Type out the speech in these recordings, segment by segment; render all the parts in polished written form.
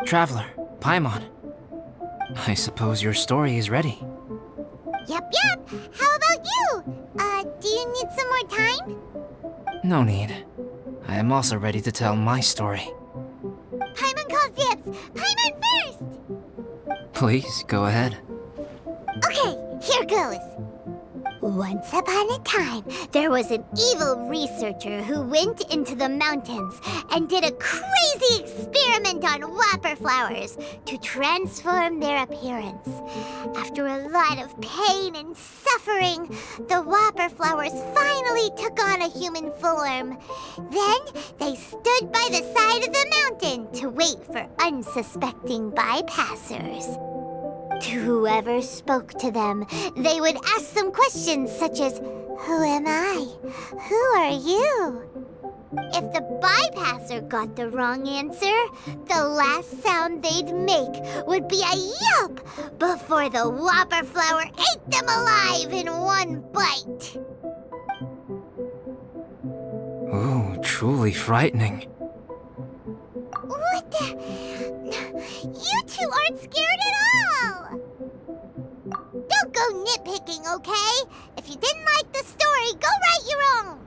Traveler, Paimon. I suppose your story is ready. Yep. How about you? Do you need some more time? No need. I am also ready to tell my story. Paimon calls dibs! Paimon first! Please, go ahead. Okay, here goes. Once upon a time, there was an evil researcher who went into the mountains and did a crazy experiment on whopper flowers to transform their appearance. After a lot of pain and suffering, the whopper flowers finally took on a human form. Then they stood by the side of the mountain to wait for unsuspecting bypassers. To whoever spoke to them, they would ask some questions such as, "Who am I? Who are you?" If the bypasser got the wrong answer, the last sound they'd make would be a yelp before the whopper flower ate them alive in one bite. Ooh, truly frightening. What the? You two aren't scared at all! Don't go nitpicking, okay? If you didn't like the story, go write your own!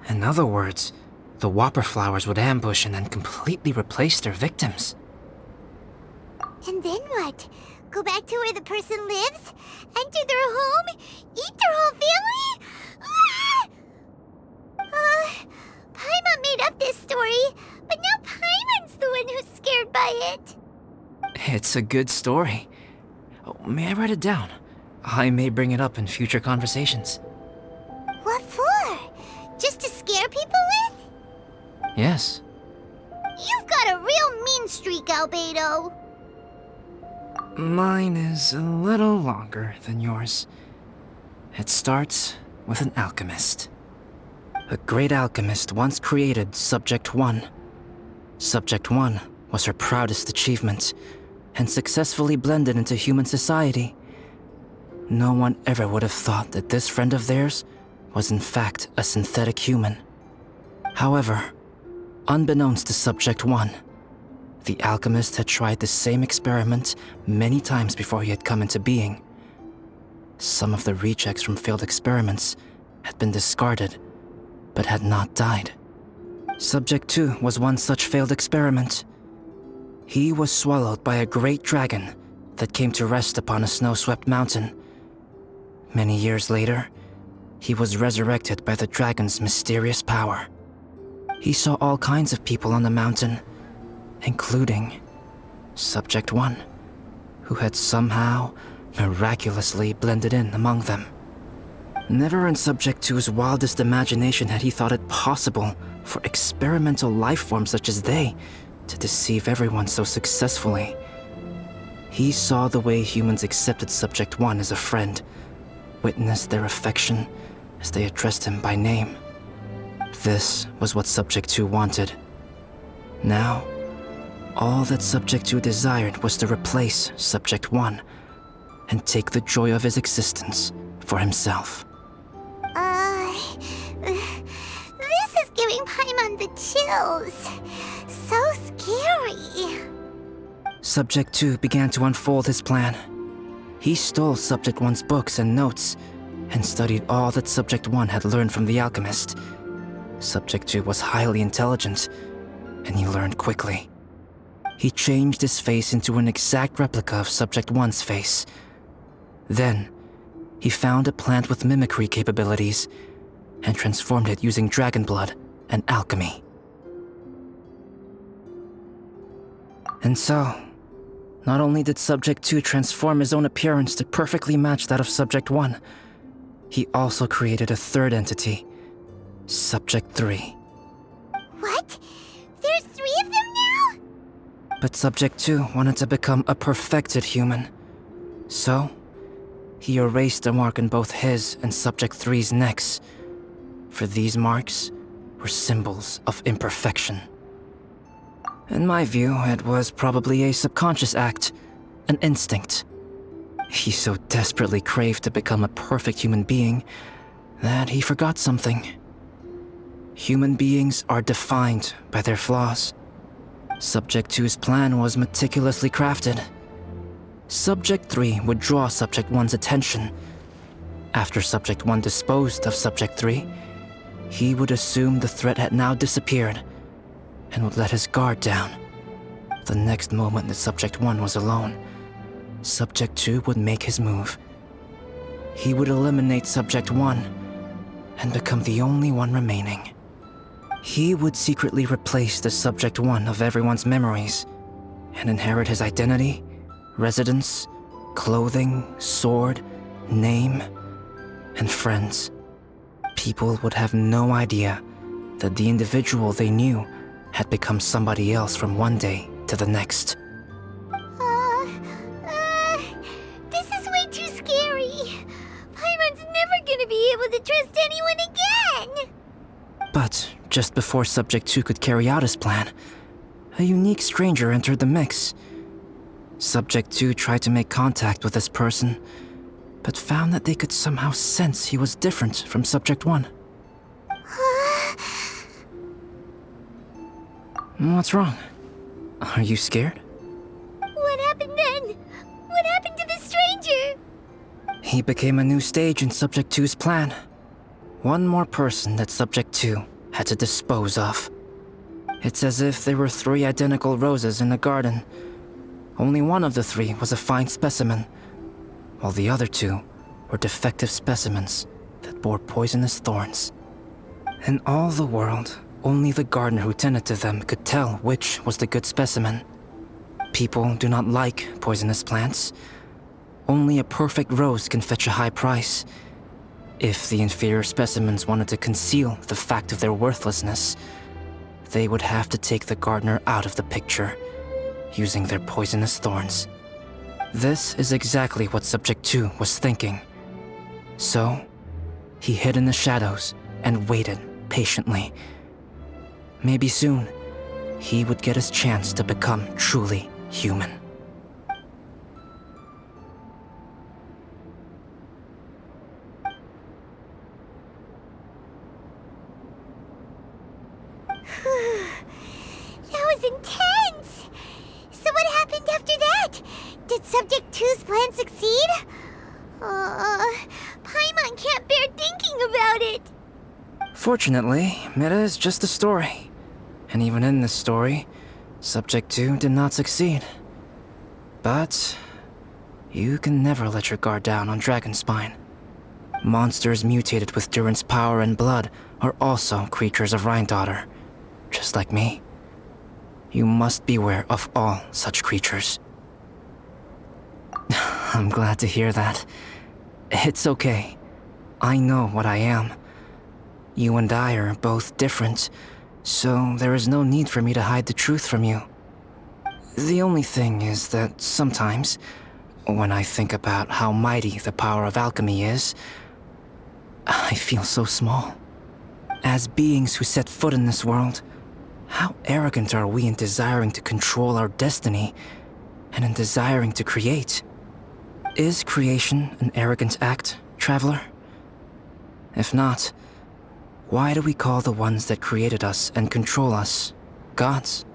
In other words, the whopper flowers would ambush and then completely replace their victims. And then what? Go back to where the person lives? Enter their home? Eat their whole family? Paimon made up this story, but now Paimon's the one who's scared by it. It's a good story. Oh, may I write it down? I may bring it up in future conversations. What for? Just to scare people with? Yes. You've got a real mean streak, Albedo. Mine is a little longer than yours. It starts with an alchemist. A great alchemist once created Subject 1. Subject 1 was her proudest achievement, and successfully blended into human society. No one ever would have thought that this friend of theirs was in fact a synthetic human. However, unbeknownst to Subject 1, the alchemist had tried the same experiment many times before he had come into being. Some of the rejects from failed experiments had been discarded, but had not died. Subject 2 was one such failed experiment. He was swallowed by a great dragon that came to rest upon a snow-swept mountain. Many years later, he was resurrected by the dragon's mysterious power. He saw all kinds of people on the mountain, including Subject 1, who had somehow miraculously blended in among them. Never in Subject 2's wildest imagination had he thought it possible for experimental life forms such as they to deceive everyone so successfully. He saw the way humans accepted Subject 1 as a friend, witnessed their affection as they addressed him by name. This was what Subject 2 wanted. Now, all that Subject 2 desired was to replace Subject 1 and take the joy of his existence for himself. This is giving Paimon the chills. So scary. Subject 2 began to unfold his plan. He stole Subject 1's books and notes and studied all that Subject 1 had learned from the alchemist. Subject 2 was highly intelligent, and he learned quickly. He changed his face into an exact replica of Subject 1's face. Then, he found a plant with mimicry capabilities and transformed it using dragon blood and alchemy. And so, not only did Subject 2 transform his own appearance to perfectly match that of Subject 1, he also created a third entity, Subject 3. What? There's 3 of them now? But Subject 2 wanted to become a perfected human. So, he erased a mark in both his and Subject 3's necks, for these marks were symbols of imperfection. In my view, it was probably a subconscious act, an instinct. He so desperately craved to become a perfect human being that he forgot something Human beings are defined by their flaws. Subject 2's plan was meticulously crafted. Subject 3 would draw Subject 1's attention. After Subject 1 disposed of Subject 3, he would assume the threat had now disappeared and would let his guard down. The next moment that Subject 1 was alone, Subject 2 would make his move. He would eliminate Subject 1 and become the only one remaining. He would secretly replace the Subject 1 of everyone's memories and inherit his identity, residence, clothing, sword, name, and friends. People would have no idea that the individual they knew had become somebody else from one day to the next. This is way too scary. Paimon's never gonna be able to trust anyone again. But just before Subject 2 could carry out his plan, a unique stranger entered the mix. Subject 2 tried to make contact with this person, but found that they could somehow sense he was different from Subject 1. What's wrong? Are you scared? What happened then? What happened to the stranger? He became a new stage in Subject 2's plan. One more person that Subject 2 had to dispose of. It's as if there were 3 identical roses in a garden. Only one of the 3 was a fine specimen, while the other 2 were defective specimens that bore poisonous thorns. In all the world, only the gardener who tended to them could tell which was the good specimen. People do not like poisonous plants. Only a perfect rose can fetch a high price. If the inferior specimens wanted to conceal the fact of their worthlessness, they would have to take the gardener out of the picture, using their poisonous thorns. This is exactly what Subject 2 was thinking. So, he hid in the shadows and waited patiently. Maybe soon, he would get his chance to become truly human. That was intense! So what happened after that? Did Subject 2's plan succeed? Paimon can't bear thinking about it. Fortunately, it is just a story. And even in this story, Subject 2 did not succeed. But you can never let your guard down on Dragonspine. Monsters mutated with Durin's power and blood are also creatures of Rhine-Daughter, just like me. You must beware of all such creatures. I'm glad to hear that. It's okay. I know what I am. You and I are both different, so there is no need for me to hide the truth from you. The only thing is that sometimes, when I think about how mighty the power of alchemy is, I feel so small. As beings who set foot in this world, how arrogant are we in desiring to control our destiny and in desiring to create? Is creation an arrogant act, traveler? If not, why do we call the ones that created us and control us gods?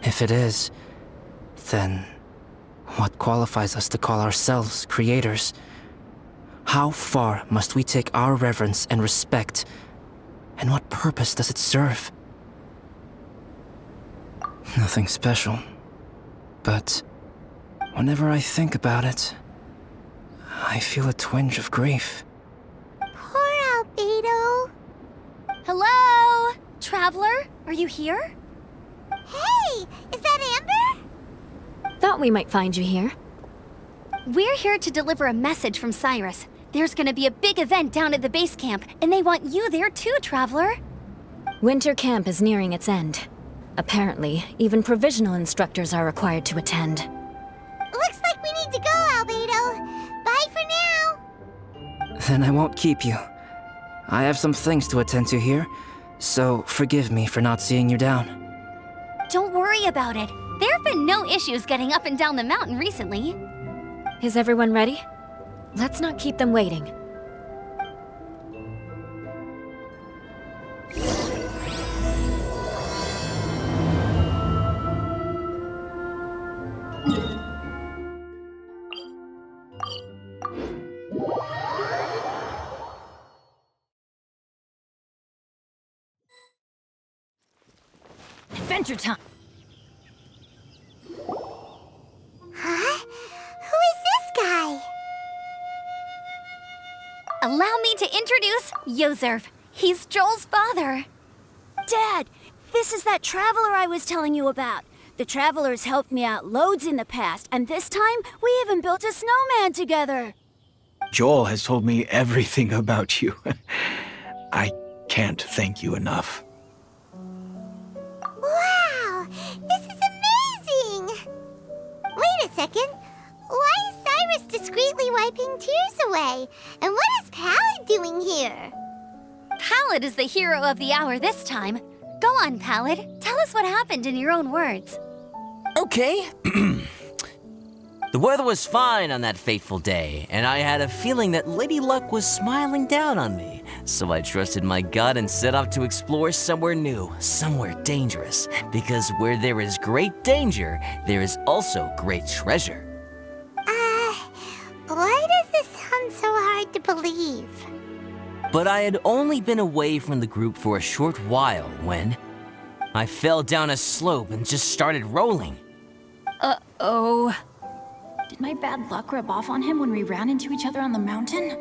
If it is, then what qualifies us to call ourselves creators? How far must we take our reverence and respect, and what purpose does it serve? Nothing special, but whenever I think about it, I feel a twinge of grief. Poor Albedo. Hello? Traveler, are you here? Hey, is that Amber? Thought we might find you here. We're here to deliver a message from Cyrus. There's gonna be a big event down at the base camp, and they want you there too, Traveler. Winter camp is nearing its end. Apparently, even provisional instructors are required to attend. Looks like we need to go, Albedo. Bye for now. Then I won't keep you. I have some things to attend to here, so forgive me for not seeing you down. Don't worry about it. There have been no issues getting up and down the mountain recently. Is everyone ready? Let's not keep them waiting. adventure time! Huh? Who is this guy? Allow me to introduce Yozerv. He's Joel's father. Dad, this is that traveler I was telling you about. The traveler's helped me out loads in the past, and this time we even built a snowman together. Joel has told me everything about you. I can't thank you enough. Wow, this is amazing! Wait a second. Why is Cyrus discreetly wiping tears away? And what is Pallid doing here? Pallid is the hero of the hour this time. Go on, Pallid. Tell us what happened in your own words. Okay. The weather was fine on that fateful day, and I had a feeling that Lady Luck was smiling down on me. So I trusted my gut and set off to explore somewhere new, somewhere dangerous. Because where there is great danger, there is also great treasure. Why does this sound so hard to believe? But I had only been away from the group for a short while when I fell down a slope and just started rolling. Uh-oh. Did my bad luck rub off on him when we ran into each other on the mountain?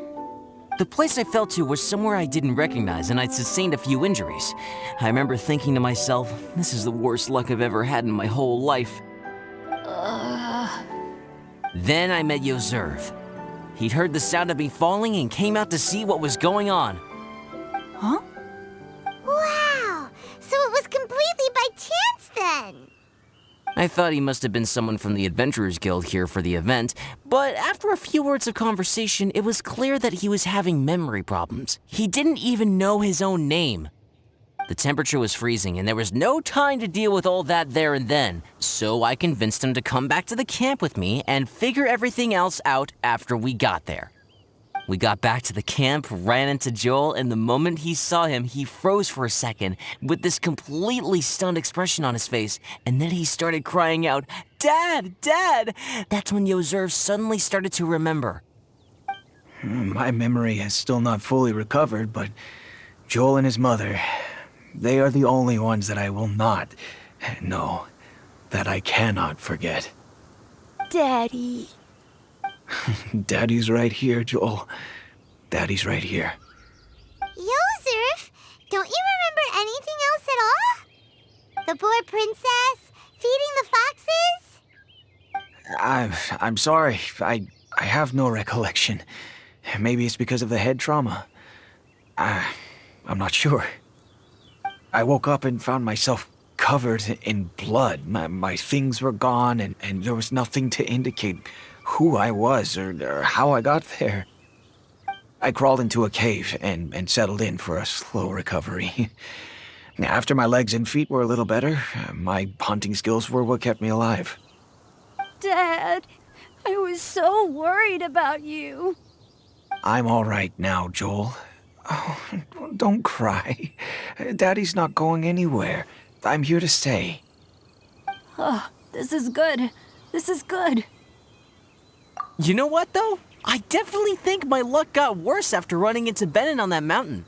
The place I fell to was somewhere I didn't recognize, and I'd sustained a few injuries. I remember thinking to myself, this is the worst luck I've ever had in my whole life. Then I met Yozerv. He'd heard the sound of me falling and came out to see what was going on. Huh? Wow, so it was completely by chance then. I thought he must have been someone from the Adventurers Guild here for the event, but after a few words of conversation, it was clear that he was having memory problems. He didn't even know his own name. The temperature was freezing, and there was no time to deal with all that there and then, so I convinced him to come back to the camp with me and figure everything else out after we got there. We got back to the camp, ran into Joel, and the moment he saw him, he froze for a second with this completely stunned expression on his face, and then he started crying out, "Dad! Dad!" That's when Yozerv suddenly started to remember. My memory has still not fully recovered, but Joel and his mother, they are the only ones that I will not, no, that I cannot forget. Daddy. Daddy's right here, Joel. Daddy's right here. Yozerf, don't you remember anything else at all? The poor princess, feeding the foxes? I'm sorry. I have no recollection. Maybe it's because of the head trauma. I'm not sure. I woke up and found myself covered in blood. My things were gone, and there was nothing to indicate who I was or how I got there. I crawled into a cave and settled in for a slow recovery. After my legs and feet were a little better, my hunting skills were what kept me alive. Dad, I was so worried about you. I'm all right now, Joel. Oh, don't cry. Daddy's not going anywhere. I'm here to stay. Oh, this is good. This is good. You know what, though? I definitely think my luck got worse after running into Benin on that mountain.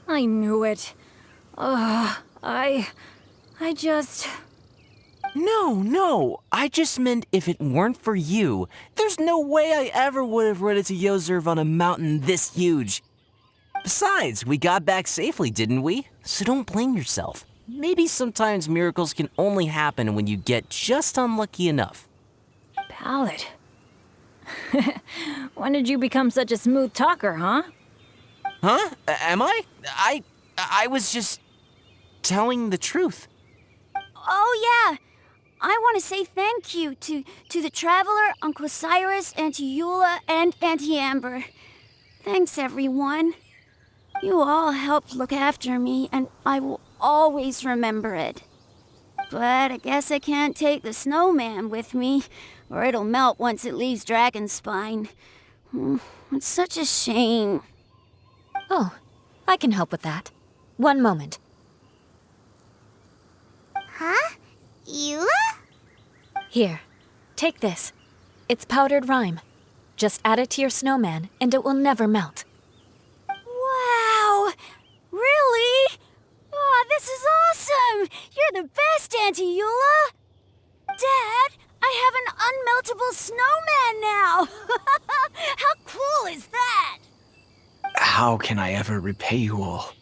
I knew it. I just... No. I just meant if it weren't for you, there's no way I ever would have run into Yozerv on a mountain this huge. Besides, we got back safely, didn't we? So don't blame yourself. Maybe sometimes miracles can only happen when you get just unlucky enough. Pallid. When did you become such a smooth talker, huh? Huh? Am I? I was just telling the truth. Oh, yeah. I want to say thank you to the Traveler, Uncle Cyrus, Auntie Eula, and Auntie Amber. Thanks, everyone. You all helped look after me, and I will always remember it. But I guess I can't take the snowman with me, or it'll melt once it leaves Dragonspine. It's such a shame. Oh, I can help with that. One moment. Huh? Eula? Here, take this. It's powdered rime. Just add it to your snowman, and it will never melt. Wow! Really? Oh, This is awesome! You're the best, Auntie Eula! Dad, I have an unmeltable snowman now! How cool is that? How can I ever repay you all?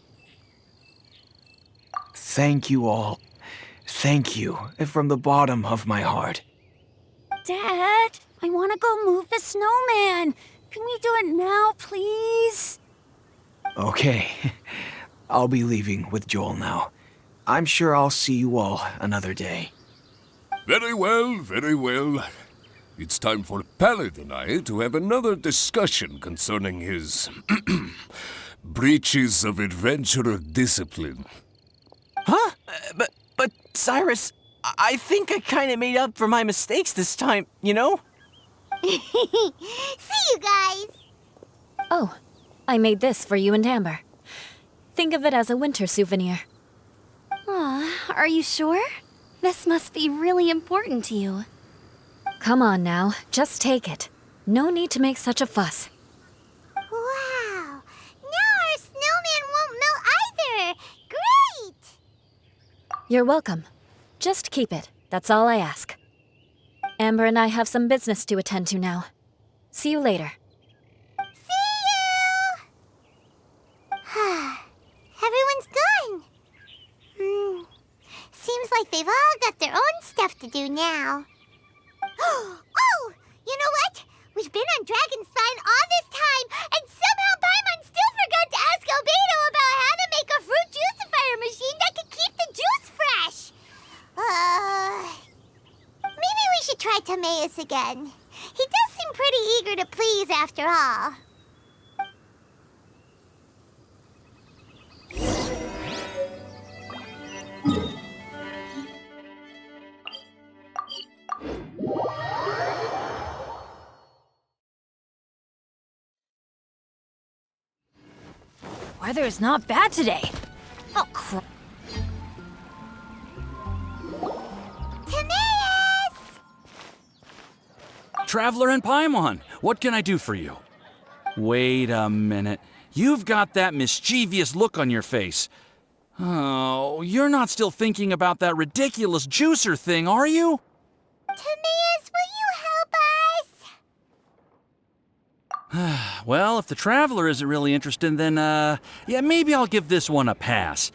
Thank you all. Thank you from the bottom of my heart. Dad, I want to go move the snowman. Can we do it now, please? Okay. I'll be leaving with Joel now. I'm sure I'll see you all another day. Very well, very well. It's time for Pallet and I to have another discussion concerning his breaches of adventurer discipline. Huh? But Cyrus, I think I kind of made up for my mistakes this time, you know? See you guys! Oh, I made this for you and Amber. Think of it as a winter souvenir. Aw, are you sure? This must be really important to you. Come on now, just take it. No need to make such a fuss. Wow! Now our snowman won't melt either! Great! You're welcome. Just keep it, that's all I ask. Amber and I have some business to attend to now. See you later. See you! Everyone's gone. Seems like they've all got their own stuff to do now. Oh! You know what? We've been on Dragonspine all this time, and somehow Paimon still forgot to ask Albedo about how to make a fruit juicifier machine that can keep the juice fresh. Maybe we should try Timaeus again. He does seem pretty eager to please after all. Weather is not bad today. Oh, crap. Timaeus! Traveler and Paimon, what can I do for you? Wait a minute. You've got that mischievous look on your face. Oh, you're not still thinking about that ridiculous juicer thing, are you? Timaeus, will you help us? Well, if the Traveler isn't really interested, then, yeah, maybe I'll give this one a pass.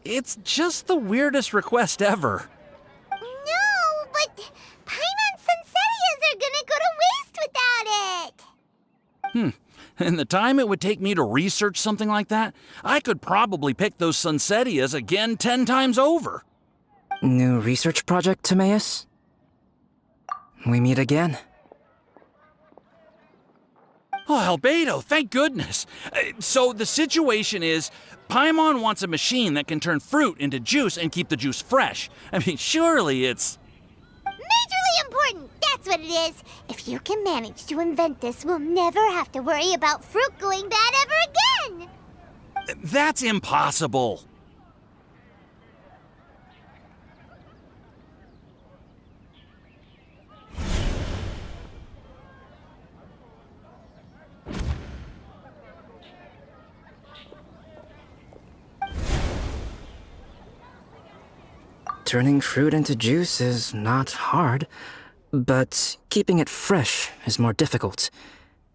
It's just the weirdest request ever. No, but Paimon's Sunsettias are gonna go to waste without it. And the time it would take me to research something like that, I could probably pick those Sunsettias again 10 times over. New research project, Timaeus? We meet again. Oh, Albedo, thank goodness. So the situation is, Paimon wants a machine that can turn fruit into juice and keep the juice fresh. I mean, surely it's... Majorly important, that's what it is. If you can manage to invent this, we'll never have to worry about fruit going bad ever again. That's impossible. Turning fruit into juice is not hard, but keeping it fresh is more difficult.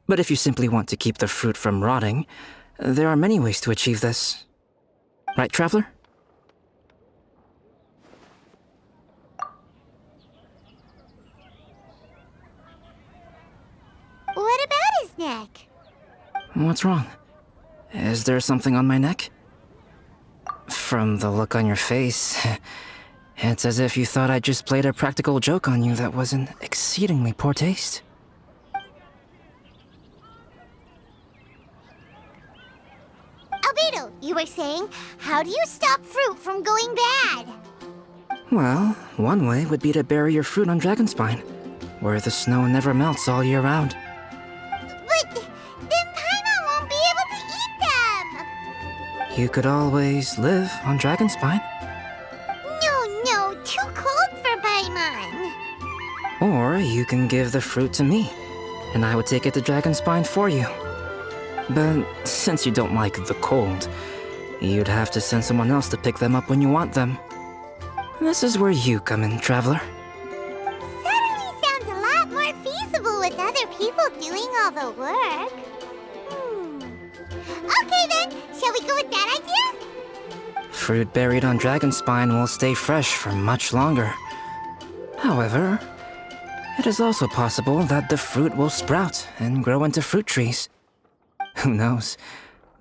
But if you simply want to keep the fruit from rotting, there are many ways to achieve this. Right, Traveler? What about his neck? What's wrong? Is there something on my neck? From the look on your face, it's as if you thought I just played a practical joke on you that was in exceedingly poor taste. Albedo, you were saying, how do you stop fruit from going bad? Well, one way would be to bury your fruit on Dragonspine, where the snow never melts all year round. But then Paimon won't be able to eat them! You could always live on Dragonspine. No, too cold for Paimon. Or you can give the fruit to me, and I would take it to Dragonspine for you. But since you don't like the cold, You'd have to send someone else to pick them up when you want them. This is where you come in, traveler. Suddenly sounds a lot more feasible with other people doing all the work. Okay then, shall we go with that idea? Fruit buried on dragon spine will stay fresh for much longer. However, it is also possible that the fruit will sprout and grow into fruit trees. Who knows?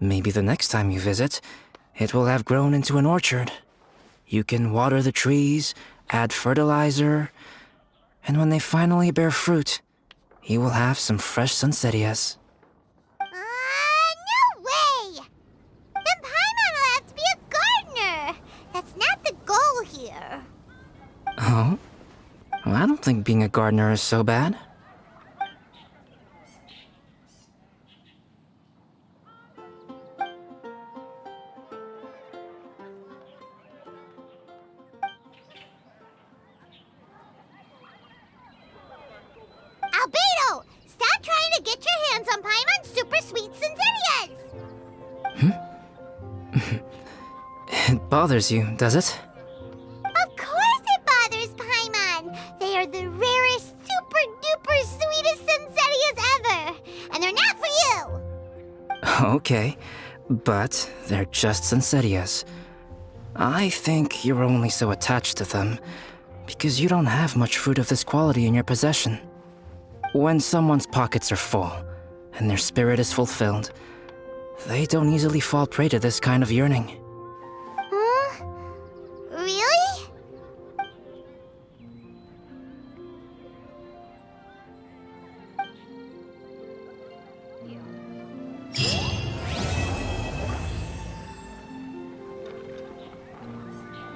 Maybe the next time you visit, it will have grown into an orchard. You can water the trees, add fertilizer, and when they finally bear fruit, you will have some fresh sunsettias. No way! Then Paimon will have to be a gardener. That's not the goal here. Oh? Well, I don't think being a gardener is so bad. Albedo! Stop trying to get your hands on Paimon's super sweet Sensitias! It bothers you, does it? Of course it bothers Paimon! They are the rarest, super-duper sweetest Sensitias ever! And they're not for you! Okay, but they're just Sensitias. I think you're only so attached to them because you don't have much fruit of this quality in your possession. When someone's pockets are full and their spirit is fulfilled, they don't easily fall prey to this kind of yearning. Huh? Really?